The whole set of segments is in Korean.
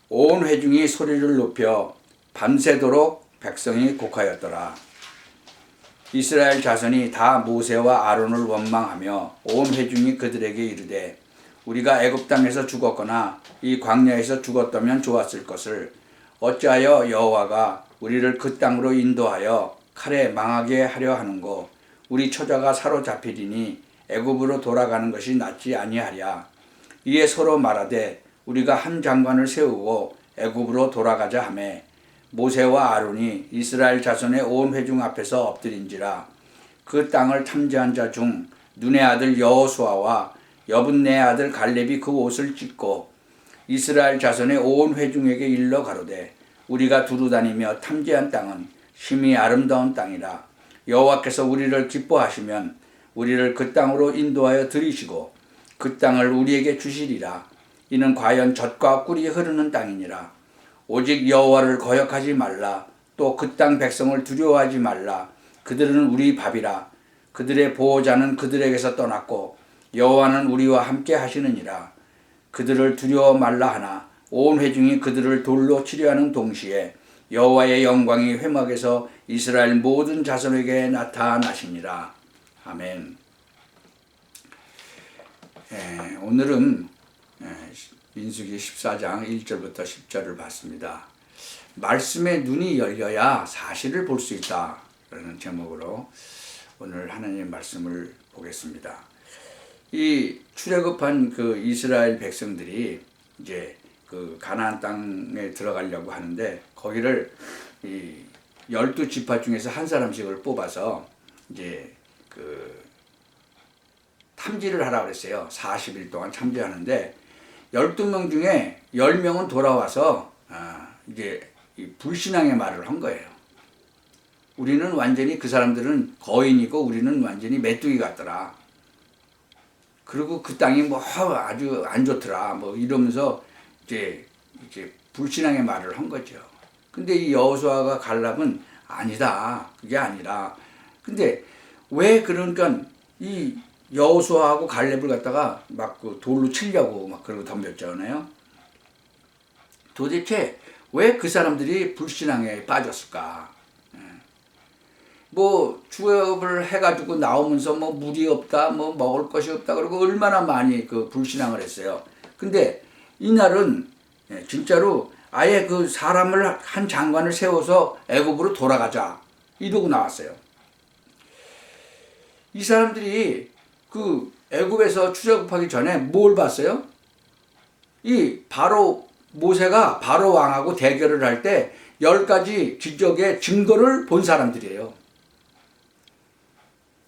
온 회중이 소리를 높여 밤새도록 백성이 곡하였더라. 이스라엘 자손이 다 모세와 아론을 원망하며 온 회중이 그들에게 이르되 우리가 애굽 땅에서 죽었거나 이 광야에서 죽었다면 좋았을 것을 어찌하여 여호와가 우리를 그 땅으로 인도하여 칼에 망하게 하려 하는고 우리 처자가 사로잡히리니 애굽으로 돌아가는 것이 낫지 아니하랴. 이에 서로 말하되 우리가 한 장관을 세우고 애굽으로 돌아가자 하매 모세와 아론이 이스라엘 자손의 온 회중 앞에서 엎드린지라. 그 땅을 탐지한 자 중 눈의 아들 여호수아와 여분네 아들 갈렙이 그 옷을 찢고 이스라엘 자손의 온 회중에게 일러 가로되 우리가 두루다니며 탐지한 땅은 심히 아름다운 땅이라. 여호와께서 우리를 기뻐하시면 우리를 그 땅으로 인도하여 들이시고 그 땅을 우리에게 주시리라. 이는 과연 젖과 꿀이 흐르는 땅이니라. 오직 여호와를 거역하지 말라. 또 그 땅 백성을 두려워하지 말라. 그들은 우리 밥이라. 그들의 보호자는 그들에게서 떠났고 여호와는 우리와 함께 하시느니라. 그들을 두려워 말라 하나 온 회중이 그들을 돌로 치려하는 동시에 여호와의 영광이 회막에서 이스라엘 모든 자손에게 나타나시니라. 아멘. 오늘은 민수기 14장 1절부터 10절을 봤습니다. 말씀의 눈이 열려야 사실을 볼 수 있다 라는 제목으로 오늘 하나님의 말씀을 보겠습니다. 이 출애굽한 그 이스라엘 백성들이 이제 그 가나안 땅에 들어가려고 하는데 거기를 이 12지파 중에서 한 사람씩을 뽑아서 이제 그 탐지를 하라고 그랬어요. 40일 동안 탐지하는데 12명 중에 10명은 돌아와서 이제 이 불신앙의 말을 한 거예요. 우리는 완전히 그 사람들은 거인이고 우리는 완전히 메뚜기 같더라. 그리고 그 땅이 뭐 아주 안 좋더라. 뭐 이러면서 이제 불신앙의 말을 한 거죠. 근데 이 여호수아가 갈렙은 아니다. 그게 아니라. 근데 왜 그러니까 이 여호수아하고 갈렙을 갖다가 막 그 돌로 치려고 막 그러고 덤볐잖아요. 도대체 왜 그 사람들이 불신앙에 빠졌을까? 뭐 주업을 해가지고 나오면서 뭐 물이 없다, 뭐 먹을 것이 없다 그러고 얼마나 많이 그 불신앙을 했어요. 근데 이날은 진짜로 아예 그 사람을 한 장관을 세워서 애굽으로 돌아가자 이러고 나왔어요. 이 사람들이 그 애굽에서 출애굽하기 전에 뭘 봤어요? 이 바로 모세가 바로 왕하고 대결을 할 때 10가지 기적의 증거를 본 사람들이에요.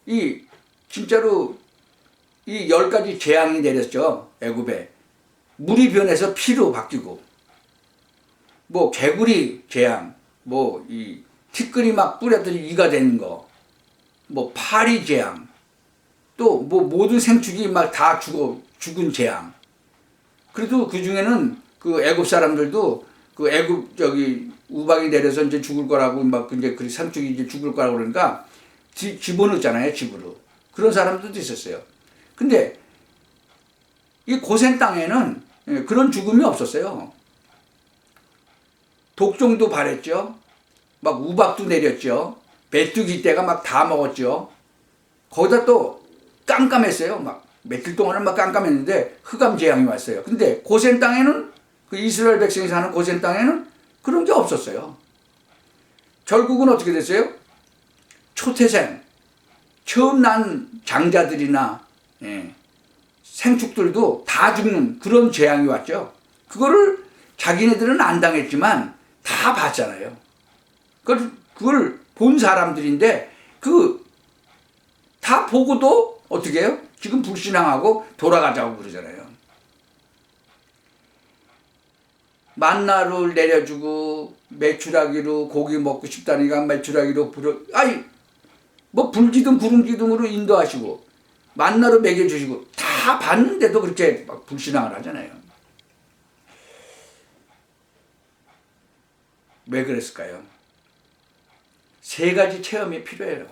이 진짜로 이 10가지 재앙이 내렸죠. 애굽에 물이 변해서 피로 바뀌고 뭐 개구리 재앙, 뭐 이 티끌이 막 뿌렸더니 이가 되는 거, 뭐 파리 재앙, 또 뭐 모든 생축이 막 다 죽은 재앙. 그래도 그 중에는 그 애굽 사람들도 그 애굽 우박이 내려서 이제 죽을 거라고 막 이제 그 생축이 이제 죽을 거라고 그러니까 집어넣었잖아요, 집으로. 그런 사람들도 있었어요. 근데 이 고센 땅에는 그런 죽음이 없었어요. 독종도 발했죠. 막 우박도 내렸죠. 메뚜기 떼가 막 다 먹었죠. 거기다 또 깜깜했어요. 막 며칠 동안은 막 깜깜했는데 흑암 재앙이 왔어요. 근데 고센 땅에는 그 이스라엘 백성이 사는 고센 땅에는 그런 게 없었어요. 결국은 어떻게 됐어요? 초태생, 처음 난 장자들이나 생축들도 다 죽는 그런 재앙이 왔죠. 그거를 자기네들은 안 당했지만 다 봤잖아요. 그걸 본 사람들인데 다 보고도 어떻게 해요? 지금 불신앙하고 돌아가자고 그러잖아요. 만나를 내려주고 메추라기로 고기 먹고 싶다니까 메추라기로 뭐 불기둥 구름기둥으로 인도하시고 만나로 먹여주시고 다 봤는데도 그렇게 막 불신앙을 하잖아요. 왜 그랬을까요? 3가지 체험이 필요해요.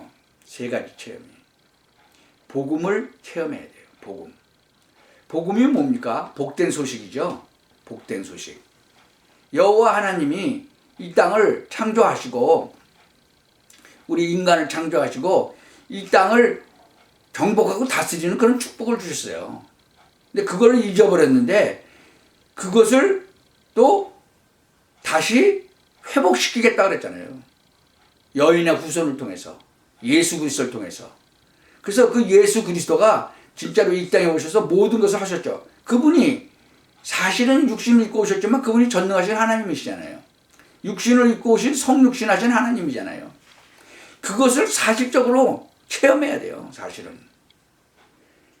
3가지 체험이. 복음을 체험해야 돼요. 복음이 뭡니까? 복된 소식이죠. 복된 소식. 여호와 하나님이 이 땅을 창조하시고 우리 인간을 창조하시고 이 땅을 정복하고 다스리는 그런 축복을 주셨어요. 근데 그걸 잊어버렸는데 그것을 또 다시 회복시키겠다 그랬잖아요. 여인의 후손을 통해서, 예수 그리스도를 통해서. 그래서 그 예수 그리스도가 진짜로 이 땅에 오셔서 모든 것을 하셨죠. 그분이 사실은 육신을 입고 오셨지만 그분이 전능하신 하나님이시잖아요. 육신을 입고 오신 성육신 하신 하나님이잖아요. 그것을 사실적으로 체험해야 돼요. 사실은.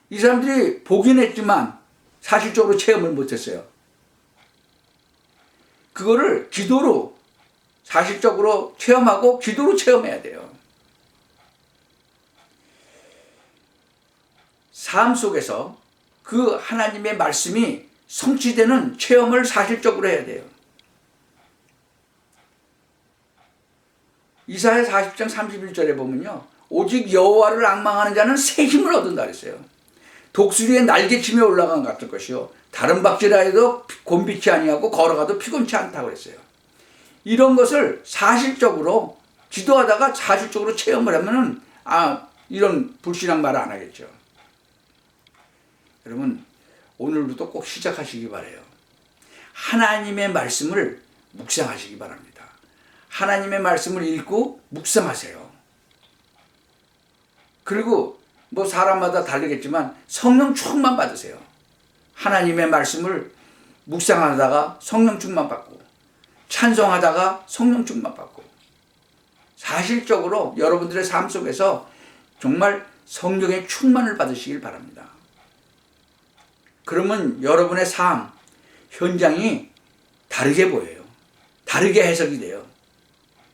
이 사람들이 보긴 했지만 사실적으로 체험을 못했어요. 그거를 기도로 사실적으로 체험하고 기도로 체험해야 돼요. 삶 속에서 그 하나님의 말씀이 성취되는 체험을 사실적으로 해야 돼요. 이사야 40장 31절에 보면요. 오직 여호와를 앙망하는 자는 새 힘을 얻은다 그랬어요. 독수리의 날개치며 올라간 것 같을 것이요. 다른 박질라 해도 곤비치 아니하고 걸어가도 피곤치 않다고 그랬어요. 이런 것을 사실적으로 기도하다가 사실적으로 체험을 하면은 이런 불신앙 말을 안 하겠죠. 여러분 오늘부터 꼭 시작하시기 바라요. 하나님의 말씀을 묵상하시기 바랍니다. 하나님의 말씀을 읽고 묵상하세요. 그리고 뭐 사람마다 다르겠지만 성령 충만 받으세요. 하나님의 말씀을 묵상하다가 성령 충만 받고 찬송하다가 성령 충만 받고 사실적으로 여러분들의 삶 속에서 정말 성령의 충만을 받으시길 바랍니다. 그러면 여러분의 삶 현장이 다르게 보여요. 다르게 해석이 돼요.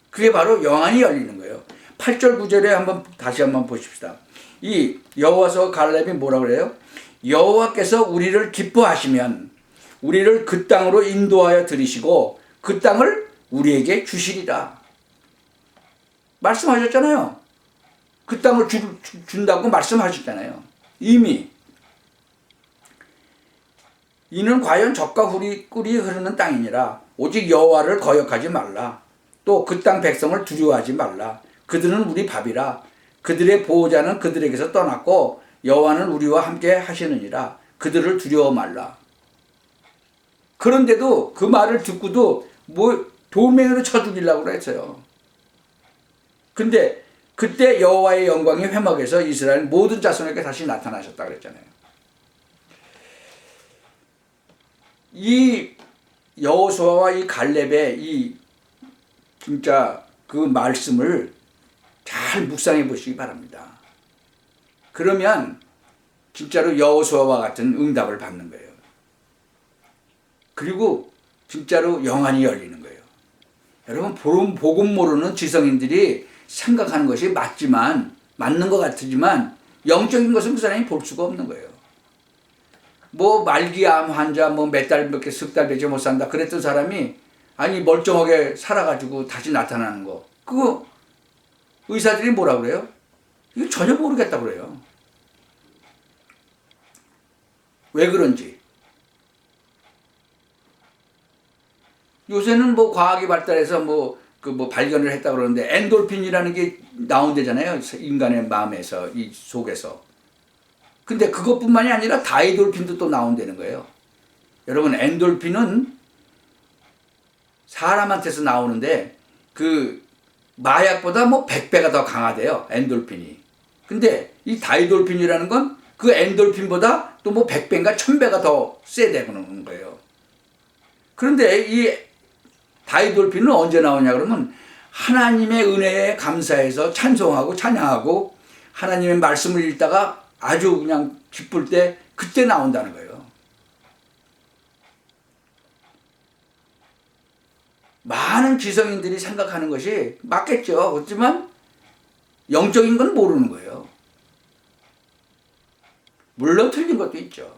그게 바로 영안이 열리는 거예요. 8절 9절에 다시 한번 보십시다. 이 여호와서 갈렙이 뭐라 그래요? 여호와께서 우리를 기뻐하시면 우리를 그 땅으로 인도하여 들이시고 그 땅을 우리에게 주시리라. 말씀하셨잖아요. 그 땅을 준다고 말씀하셨잖아요. 이미. 이는 과연 젖과 꿀이 흐르는 땅이니라. 오직 여호와를 거역하지 말라. 또 그 땅 백성을 두려워하지 말라. 그들은 우리 밥이라. 그들의 보호자는 그들에게서 떠났고 여호와는 우리와 함께 하시느니라. 그들을 두려워 말라. 그런데도 그 말을 듣고도 돌멩이로 쳐 죽이려고 했어요. 근데 그때 여호와의 영광이 회막에서 이스라엘 모든 자손에게 다시 나타나셨다 그랬잖아요. 이 여호수아와 이 갈렙의 이 진짜 그 말씀을 잘 묵상해 보시기 바랍니다. 그러면 진짜로 여호수아와 같은 응답을 받는 거예요. 그리고 진짜로 영안이 열리는 거예요. 여러분 복음 모르는 지성인들이 생각하는 것이 맞는 것 같지만 영적인 것은 그 사람이 볼 수가 없는 거예요. 뭐 말기암 환자 몇 달밖에 석 달밖에 못 산다 그랬던 사람이 멀쩡하게 살아가지고 다시 나타나는 거 그거 의사들이 뭐라 그래요? 이거 전혀 모르겠다 그래요. 왜 그런지. 요새는 과학이 발달해서 발견을 했다 그러는데 엔돌핀이라는 게 나온대잖아요. 인간의 마음에서 이 속에서. 근데 그것뿐만이 아니라 다이돌핀도 또 나온다는 거예요. 여러분 엔돌핀은 사람한테서 나오는데 그 마약보다 100배가 더 강하대요. 엔돌핀이. 근데 이 다이돌핀이라는 건 그 엔돌핀보다 또 100배인가 1000배가 더 세다는 거예요. 그런데 이 다이돌핀은 언제 나오냐 그러면 하나님의 은혜에 감사해서 찬송하고 찬양하고 하나님의 말씀을 읽다가 아주 그냥 기쁠 때 그때 나온다는 거예요. 많은 지성인들이 생각하는 것이 맞겠죠. 그렇지만 영적인 건 모르는 거예요. 물론 틀린 것도 있죠.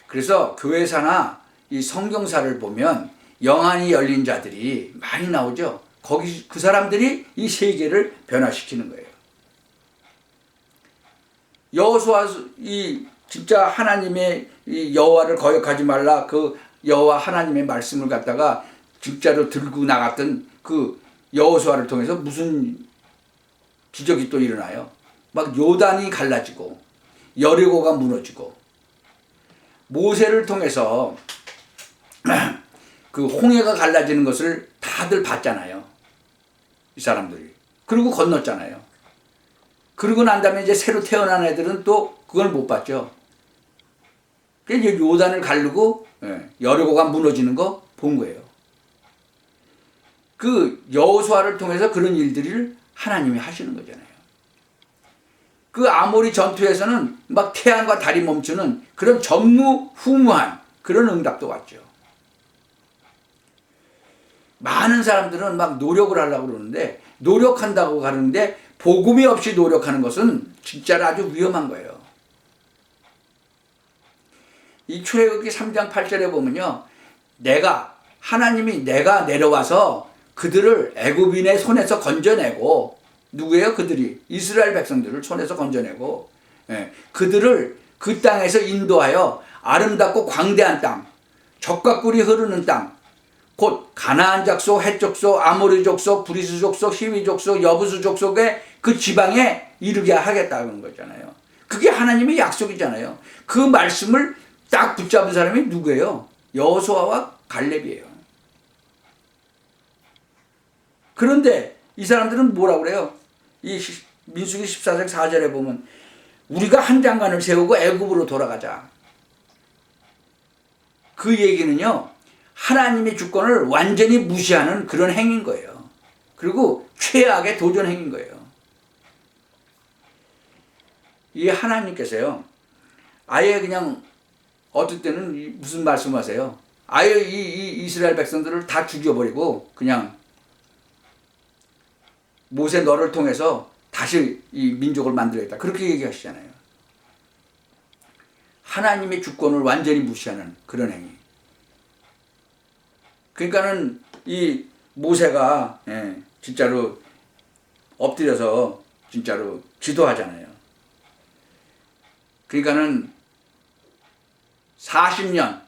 그래서 교회사나 이 성경사를 보면 영안이 열린 자들이 많이 나오죠. 거기 그 사람들이 이 세계를 변화시키는 거예요. 여호수아 이 진짜 하나님의 이 여호와를 거역하지 말라 그 여호와 하나님의 말씀을 갖다가 진짜로 들고 나갔던 그 여호수아를 통해서 무슨 기적이 또 일어나요. 막 요단이 갈라지고 여리고가 무너지고, 모세를 통해서 그 홍해가 갈라지는 것을 다들 봤잖아요, 이 사람들이. 그리고 건넜잖아요. 그러고 난 다음에 이제 새로 태어난 애들은 또 그걸 못 봤죠. 이제 요단을 가르고 여리고가 무너지는 거 본 거예요. 그 여호수아를 통해서 그런 일들을 하나님이 하시는 거잖아요. 그 아모리 전투에서는 막 태양과 달이 멈추는 그런 전무후무한 그런 응답도 왔죠. 많은 사람들은 막 노력을 하려고 그러는데, 노력한다고 하는데 복음이 없이 노력하는 것은 진짜로 아주 위험한 거예요. 이 출애굽기 3장 8절에 보면요, 하나님이 내가 내려와서 그들을 애굽인의 손에서 건져내고, 누구예요? 그들이 이스라엘 백성들을 손에서 건져내고, 그들을 그 땅에서 인도하여 아름답고 광대한 땅, 젖과 꿀이 흐르는 땅, 곧 가나안 족속, 헷 족속, 아모리 족속, 브리스 족속, 히위 족속, 여부수 족속의 그 지방에 이르게 하겠다는 거잖아요. 그게 하나님의 약속이잖아요. 그 말씀을 딱 붙잡은 사람이 누구예요? 여호수아와 갈렙이에요. 그런데 이 사람들은 뭐라고 그래요? 이 민수기 14장 4절에 보면 우리가 한 장관을 세우고 애굽으로 돌아가자. 그 얘기는요, 하나님의 주권을 완전히 무시하는 그런 행위인 거예요. 그리고 최악의 도전 행위인 거예요. 이 하나님께서요, 아예 그냥 어떨 때는 무슨 말씀하세요? 아예 이 이스라엘 백성들을 다 죽여버리고 그냥 모세 너를 통해서 다시 이 민족을 만들겠다, 그렇게 얘기하시잖아요. 하나님의 주권을 완전히 무시하는 그런 행위. 그러니까는 이 모세가 진짜로 엎드려서 진짜로 기도하잖아요. 그러니까는 40년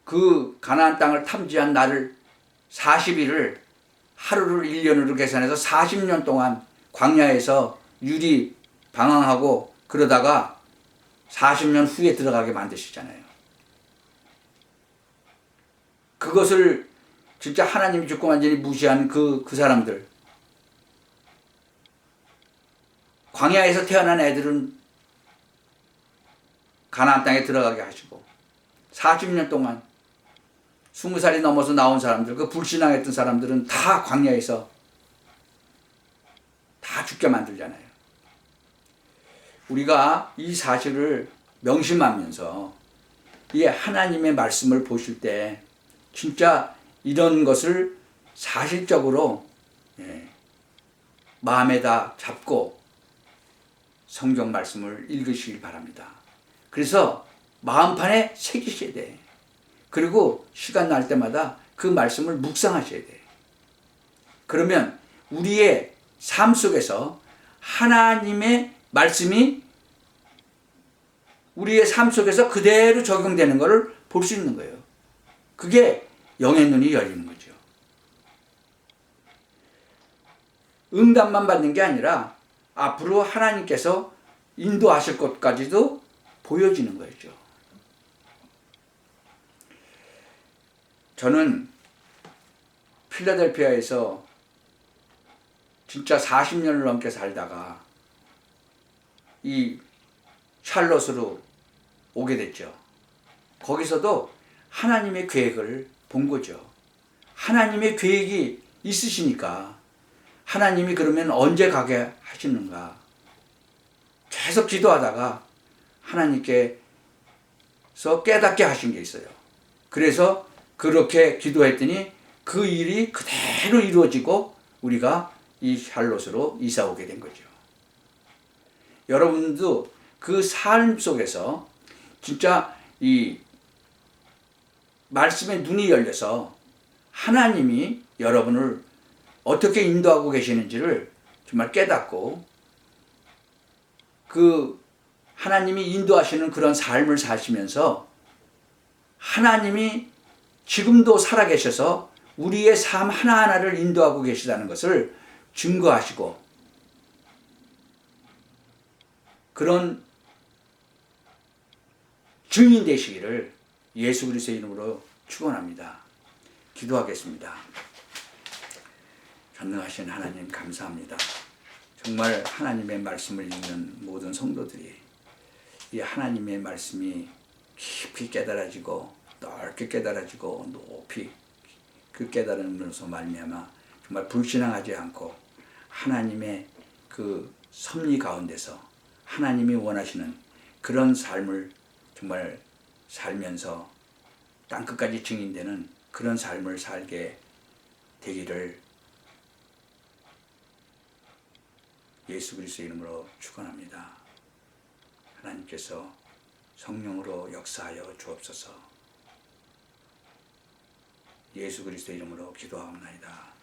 그 가나안 땅을 탐지한 날을 40일을 하루를 1년으로 계산해서 40년 동안 광야에서 유리 방황하고 그러다가 40년 후에 들어가게 만드시잖아요. 그것을 진짜 하나님이 주권 완전히 무시한 그 사람들, 광야에서 태어난 애들은 가나안 땅에 들어가게 하시고, 40년 동안 20살이 넘어서 나온 사람들, 그 불신앙했던 사람들은 다 광야에서 다 죽게 만들잖아요. 우리가 이 사실을 명심하면서 이 하나님의 말씀을 보실 때 진짜 이런 것을 사실적으로 마음에다 잡고 성경 말씀을 읽으시길 바랍니다. 그래서 마음판에 새기셔야 돼. 그리고 시간 날 때마다 그 말씀을 묵상하셔야 돼. 그러면 우리의 삶 속에서 하나님의 말씀이 우리의 삶 속에서 그대로 적용되는 것을 볼 수 있는 거예요. 그게 영의 눈이 열리는 거죠. 응답만 받는 게 아니라 앞으로 하나님께서 인도하실 것까지도 보여지는 거죠. 저는 필라델피아에서 진짜 40년을 넘게 살다가 이 샬롯으로 오게 됐죠. 거기서도 하나님의 계획을 본 거죠. 하나님의 계획이 있으시니까 하나님이 그러면 언제 가게 하시는가 계속 기도하다가 하나님께서 깨닫게 하신 게 있어요. 그래서 그렇게 기도했더니 그 일이 그대로 이루어지고 우리가 이 샬롯으로 이사 오게 된 거죠. 여러분도 그 삶 속에서 진짜 이 말씀의 눈이 열려서 하나님이 여러분을 어떻게 인도하고 계시는지를 정말 깨닫고 그 하나님이 인도하시는 그런 삶을 사시면서 하나님이 지금도 살아계셔서 우리의 삶 하나하나를 인도하고 계시다는 것을 증거하시고 그런 증인 되시기를 예수 그리스도의 이름으로 축원합니다. 기도하겠습니다. 전능하신 하나님 감사합니다. 정말 하나님의 말씀을 읽는 모든 성도들이 이 하나님의 말씀이 깊이 깨달아지고 넓게 깨달아지고 높이 그 깨달음으로서 말미암아 정말 불신앙하지 않고 하나님의 그 섭리 가운데서 하나님이 원하시는 그런 삶을 정말 살면서 땅끝까지 증인되는 그런 삶을 살게 되기를 예수 그리스도의 이름으로 축원합니다. 하나님께서 성령으로 역사하여 주옵소서. 예수 그리스도의 이름으로 기도하옵나이다.